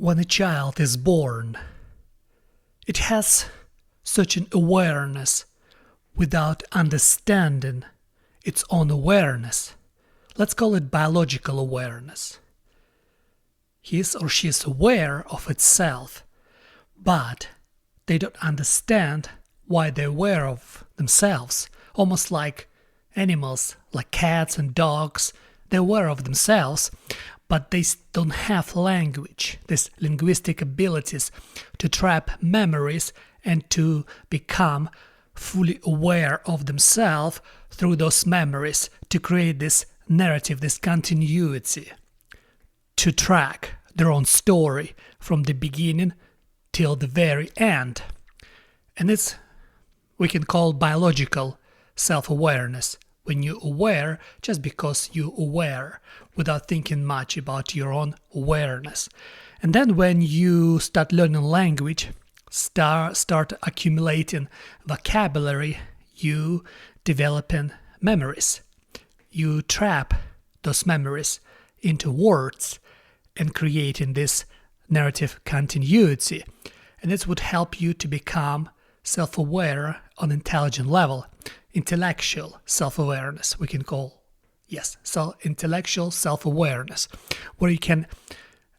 When a child is born, it has such an awareness without understanding its own awareness. Let's call it biological awareness. He or she is aware of itself, but they don't understand why they're aware of themselves. Almost like animals, like cats and dogs, they're aware of themselves, but they don't have language, these linguistic abilities to trap memories and to become fully aware of themselves through those memories, to create this narrative, this continuity, to track their own story from the beginning till the very end. And it's, we can call biological self-awareness, when you're aware just because you're aware without thinking much about your own awareness. And then when you start learning language, start accumulating vocabulary, you developing memories. You trap those memories into words and creating this narrative continuity. And this would help you to become self-aware on intelligent level. Intellectual self-awareness, we can call. Yes, so intellectual self-awareness, where you can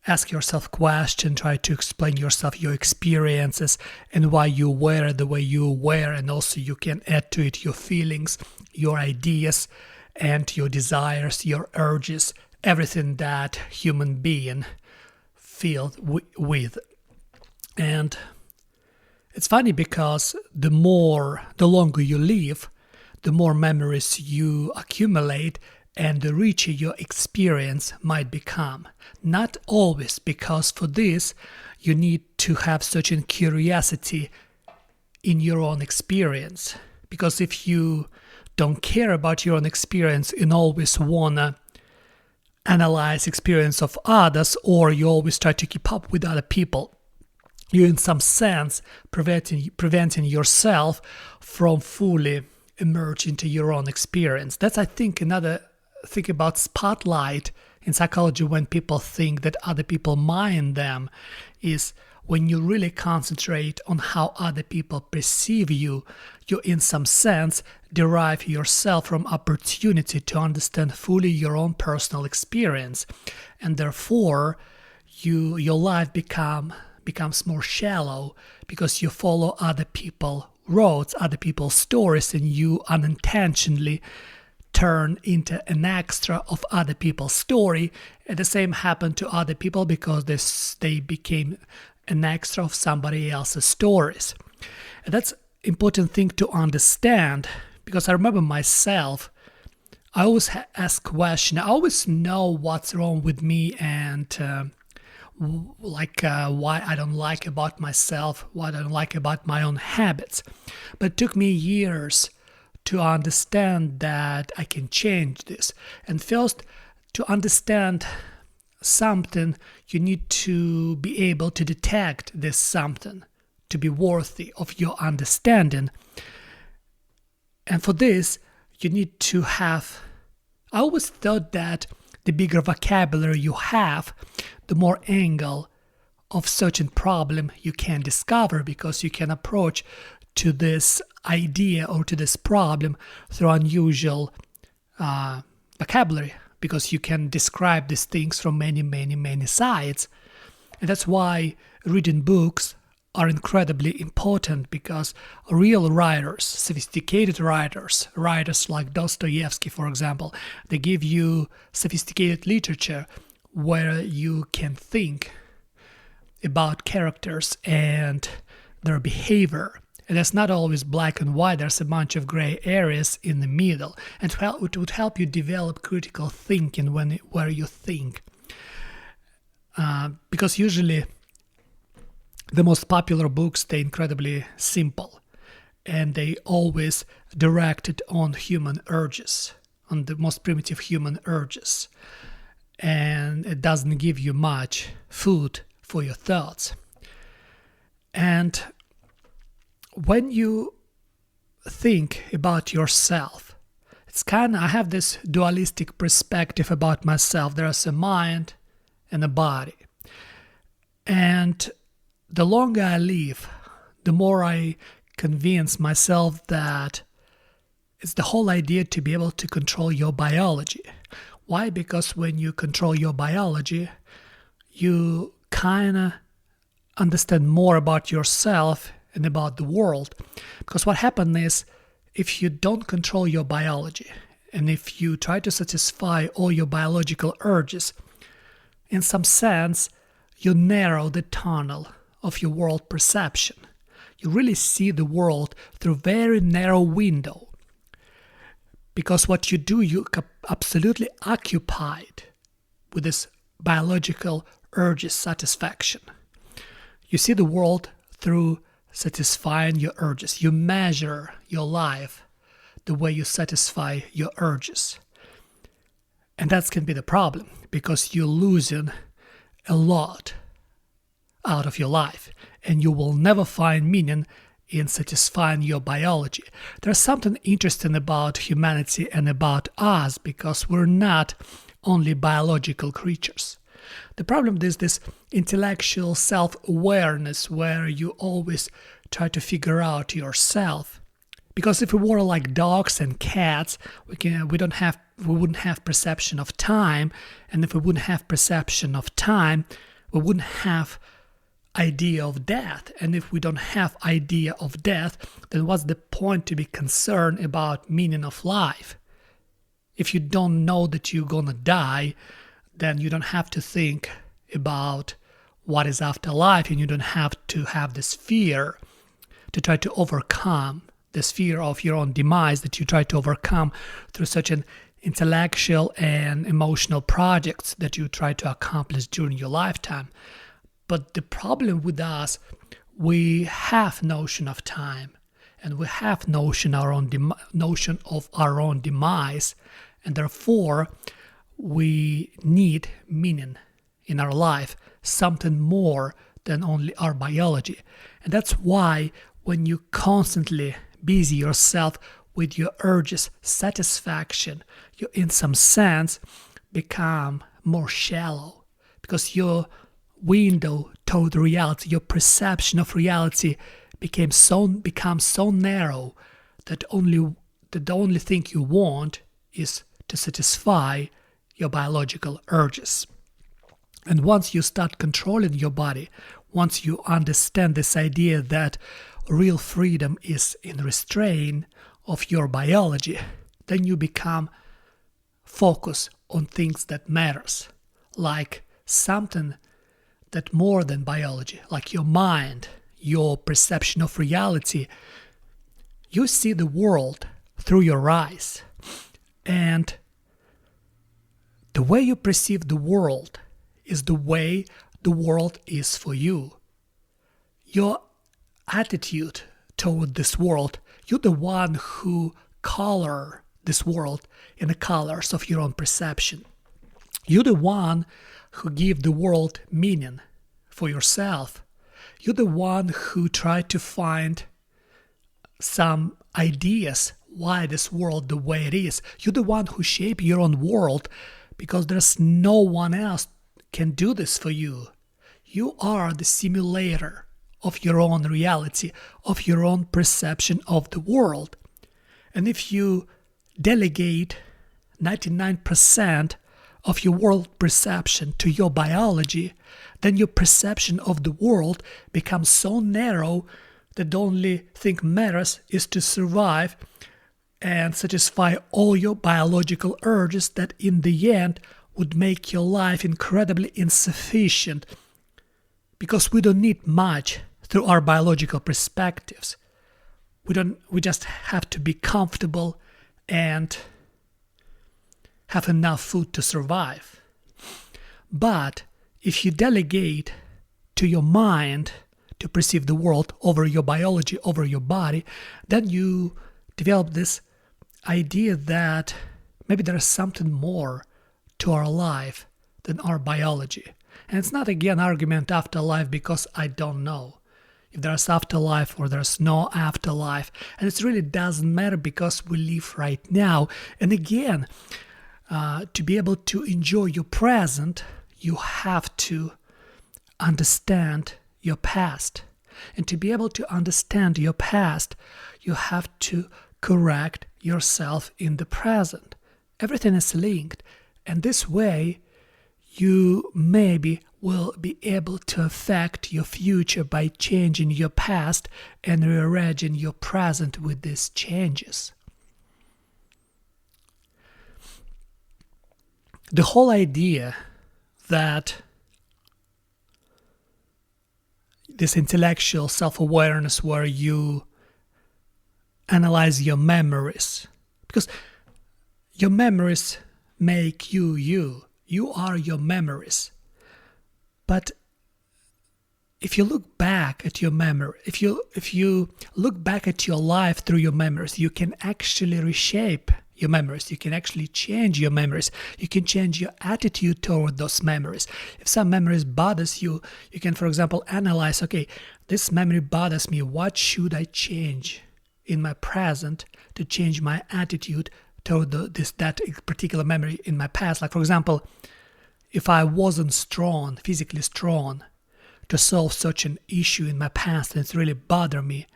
ask yourself questions, try to explain yourself your experiences and why you're aware the way you're aware, and also you can add to it your feelings, your ideas, and your desires, your urges, everything that human being feels with. And it's funny because the longer you live, the more memories you accumulate and the richer your experience might become. Not always, because for this you need to have such a curiosity in your own experience. Because if you don't care about your own experience and always wanna analyze experience of others, or you always try to keep up with other people, you're in some sense preventing yourself from fully emerge into your own experience. That's, I think, another thing about spotlight in psychology. When people think that other people mind them, is when you really concentrate on how other people perceive you, you in some sense derive yourself from opportunity to understand fully your own personal experience, and therefore your life becomes more shallow because you follow other people's roads, other people's stories, and you unintentionally turn into an extra of other people's story. And the same happened to other people because they became an extra of somebody else's stories. And that's important thing to understand, because I remember myself, I always ask questions. I always know what's wrong with me and why I don't like about myself, what I don't like about my own habits. But it took me years to understand that I can change this. And first, to understand something, you need to be able to detect this something, to be worthy of your understanding. And for this, you need to have... I always thought that the bigger vocabulary you have, the more angle of certain problem you can discover, because you can approach to this idea or to this problem through unusual vocabulary, because you can describe these things from many sides. And that's why reading books are incredibly important, because real writers, sophisticated writers like Dostoevsky, for example, they give you sophisticated literature where you can think about characters and their behavior. And it's not always black and white, there's a bunch of gray areas in the middle. And it would help you develop critical thinking where you think. Because usually the most popular books, they're incredibly simple. And they always directed on human urges, on the most primitive human urges. And it doesn't give you much food for your thoughts. And when you think about yourself, it's kind of, I have this dualistic perspective about myself. There's a mind and a body. And the longer I live, the more I convince myself that it's the whole idea to be able to control your biology. Why? Because when you control your biology, you kind of understand more about yourself and about the world. Because what happens is, if you don't control your biology, and if you try to satisfy all your biological urges, in some sense, you narrow the tunnel of your world perception. You really see the world through a very narrow window. Because what you do, you absolutely occupied with this biological urges satisfaction. You see the world through satisfying your urges. You measure your life the way you satisfy your urges. And that can be the problem, because you're losing a lot out of your life, and you will never find meaning in satisfying your biology. There's something interesting about humanity and about us, because we're not only biological creatures. The problem is this intellectual self-awareness where you always try to figure out yourself. Because if we were like dogs and cats, we wouldn't have perception of time, and if we wouldn't have perception of time, we wouldn't have idea of death. And if we don't have idea of death, then what's the point to be concerned about meaning of life? If you don't know that you're gonna die, then you don't have to think about what is after life, and you don't have to have this fear to try to overcome this fear of your own demise that you try to overcome through such an intellectual and emotional projects that you try to accomplish during your lifetime. But the problem with us, we have notion of time, and we have notion of our own demise, and therefore we need meaning in our life, something more than only our biology. And that's why when you constantly busy yourself with your urges satisfaction, you in some sense become more shallow, because your window toward reality, your perception of reality becomes so narrow that the only thing you want is to satisfy your biological urges. And once you start controlling your body, once you understand this idea that real freedom is in restraint of your biology, then you become focused on things that matters, like something that more than biology, like your mind, your perception of reality. You see the world through your eyes, and the way you perceive the world is the way the world is for you. Your attitude toward this world, you're the one who color this world in the colors of your own perception. You're the one who give the world meaning for yourself. You're the one who try to find some ideas why this world the way it is. You're the one who shape your own world, because there's no one else can do this for you. You are the simulator of your own reality, of your own perception of the world. And if you delegate 99% of your world perception to your biology, then your perception of the world becomes so narrow that the only thing matters is to survive and satisfy all your biological urges that in the end would make your life incredibly insufficient, because we don't need much through our biological perspectives. We just have to be comfortable and have enough food to survive. But if you delegate to your mind to perceive the world over your biology, over your body, then you develop this idea that maybe there is something more to our life than our biology. And it's not again argument afterlife, because I don't know if there's afterlife or there's no afterlife. And it really doesn't matter, because we live right now. And again, to be able to enjoy your present, you have to understand your past. And to be able to understand your past, you have to correct yourself in the present. Everything is linked. And this way, you maybe will be able to affect your future by changing your past and rearranging your present with these changes. The whole idea that this intellectual self-awareness where you analyze your memories, because your memories make you you. You are your memories. But if you look back at your memory, if you look back at your life through your memories, you can actually reshape your memories. You can actually change your memories. You can change your attitude toward those memories. If some memories bothers you, you can, for example, analyze, okay, this memory bothers me. What should I change in my present to change my attitude toward that particular memory in my past? Like, for example, if I wasn't strong, physically strong, to solve such an issue in my past and it's really bothered me,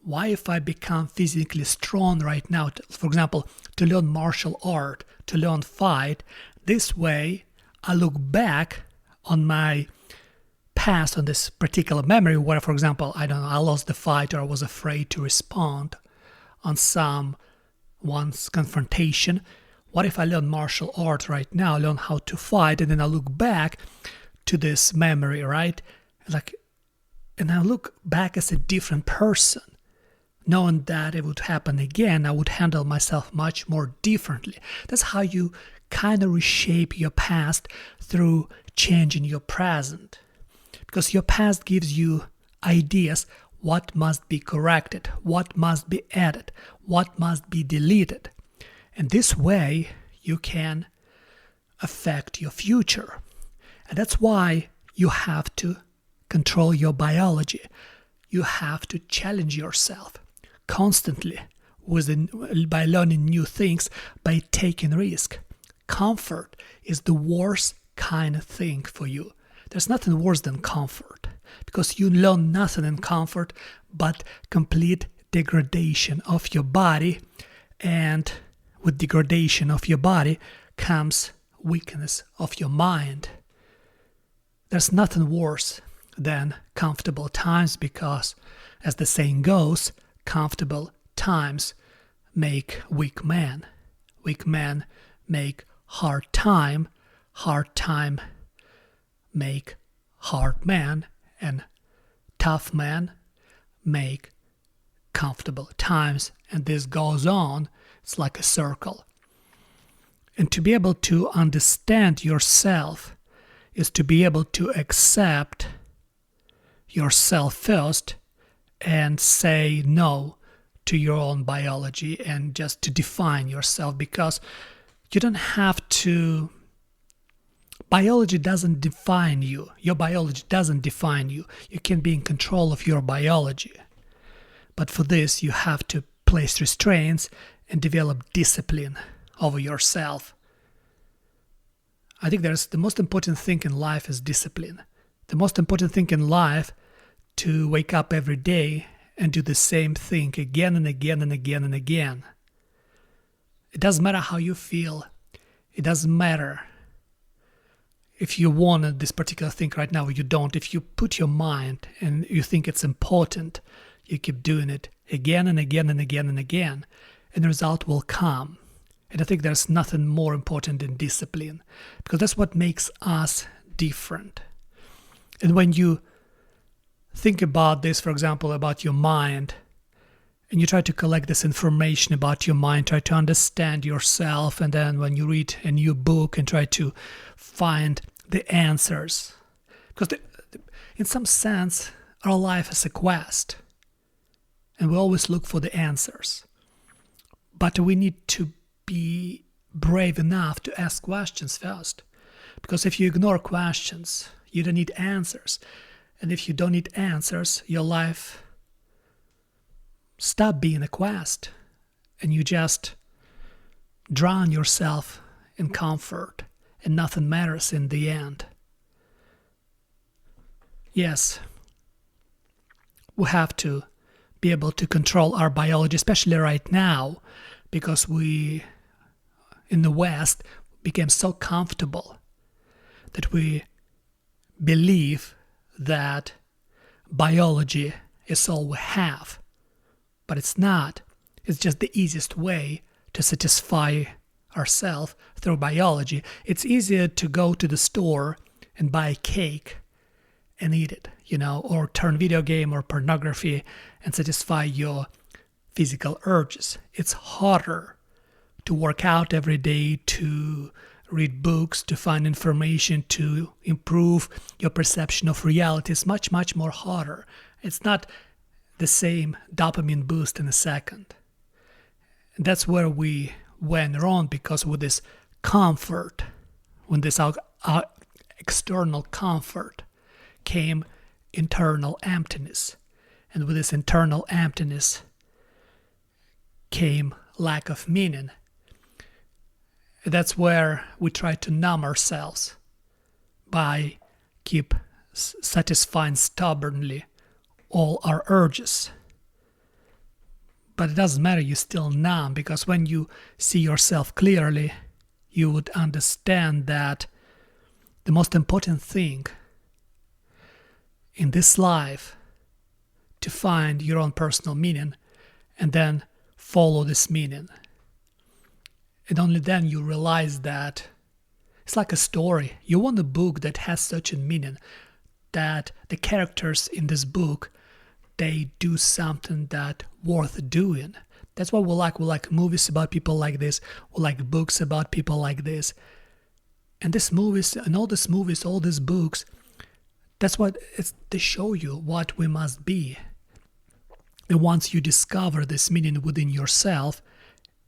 why if I become physically strong right now, for example, to learn martial art, to learn fight, this way I look back on my past, on this particular memory where, for example, I lost the fight or I was afraid to respond on someone's confrontation. What if I learn martial art right now, learn how to fight, and then I look back to this memory, right? And I look back as a different person. Knowing that it would happen again, I would handle myself much more differently. That's how you kind of reshape your past through changing your present. Because your past gives you ideas what must be corrected, what must be added, what must be deleted. And this way you can affect your future. And that's why you have to control your biology. You have to challenge yourself constantly by learning new things, by taking risk. Comfort is the worst kind of thing for you. There's nothing worse than comfort, because you learn nothing in comfort but complete degradation of your body, and with degradation of your body comes weakness of your mind. There's nothing worse than comfortable times, because, as the saying goes, comfortable times make weak men. Weak men make hard time make hard man, and tough men make comfortable times. And this goes on. It's like a circle. And to be able to understand yourself is to be able to accept yourself first and say no to your own biology and just to define yourself, because you don't have to. Biology doesn't define you. Your biology doesn't define you. You can be in control of your biology. But for this, you have to place restraints and develop discipline over yourself. I think the most important thing in life is discipline. The most important thing in life to wake up every day and do the same thing again and again and again and again. It doesn't matter how you feel. It doesn't matter if you want this particular thing right now or you don't. If you put your mind and you think it's important, you keep doing it again and again and again and again, and the result will come. And I think there's nothing more important than discipline, because that's what makes us different. And when you think about this, for example, about your mind, and you try to collect this information about your mind, try to understand yourself, and then when you read a new book and try to find the answers, because in some sense our life is a quest and we always look for the answers, but we need to be brave enough to ask questions first, because if you ignore questions, you don't need answers. And if you don't need answers, your life stop being a quest, and you just drown yourself in comfort, and nothing matters in the end. Yes, we have to be able to control our biology, especially right now, because we, in the West, became so comfortable that we believe that biology is all we have. But it's not. It's just the easiest way to satisfy ourselves through biology. It's easier to go to the store and buy a cake and eat it, or turn video game or pornography and satisfy your physical urges. It's harder to work out every day, to read books, to find information, to improve your perception of reality. It's much, much more harder. It's not the same dopamine boost in a second. And that's where we went wrong, because with this comfort, when this external comfort came internal emptiness. And with this internal emptiness came lack of meaning. That's where we try to numb ourselves by keep satisfying stubbornly all our urges. But it doesn't matter, you're still numb, because when you see yourself clearly, you would understand that the most important thing in this life to find your own personal meaning and then follow this meaning. And only then you realize that it's like a story. You want a book that has such a meaning, that the characters in this book, they do something that worth doing. That's what we like. We like movies about people like this. We like books about people like this. And these movies, and all these movies, all these books, that's what they show you what we must be. And once you discover this meaning within yourself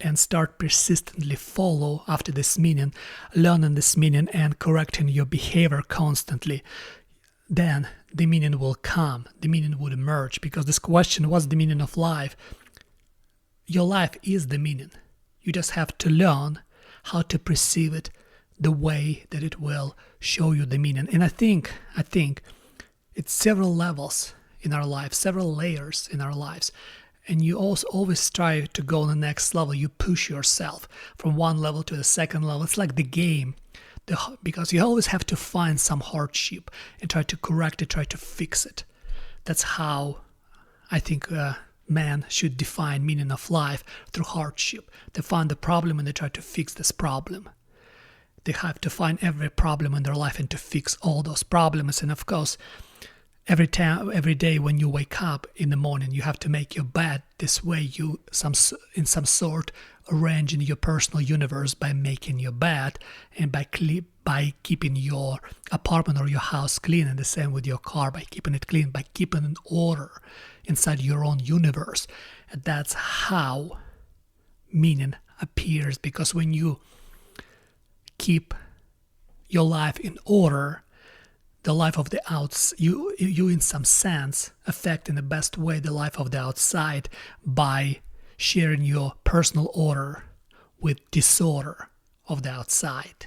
and start persistently follow after this meaning, learning this meaning and correcting your behavior constantly, then the meaning will come, the meaning would emerge. Because this question, what's the meaning of life? Your life is the meaning. You just have to learn how to perceive it the way that it will show you the meaning. And I think it's several levels in our lives, several layers in our lives. And you also always try to go on the next level. You push yourself from one level to the second level. It's like the game. Because you always have to find some hardship and try to correct it, try to fix it. That's how I think man should define meaning of life, through hardship. They find the problem and they try to fix this problem. They have to find every problem in their life and to fix all those problems. And of course, every day when you wake up in the morning, you have to make your bed. This way you in some sort arrange in your personal universe by making your bed and by keeping your apartment or your house clean, and the same with your car, by keeping it clean, by keeping an order inside your own universe. And that's how meaning appears, because when you keep your life in order, the life of the outside, you in some sense affect in the best way the life of the outside by sharing your personal order with disorder of the outside.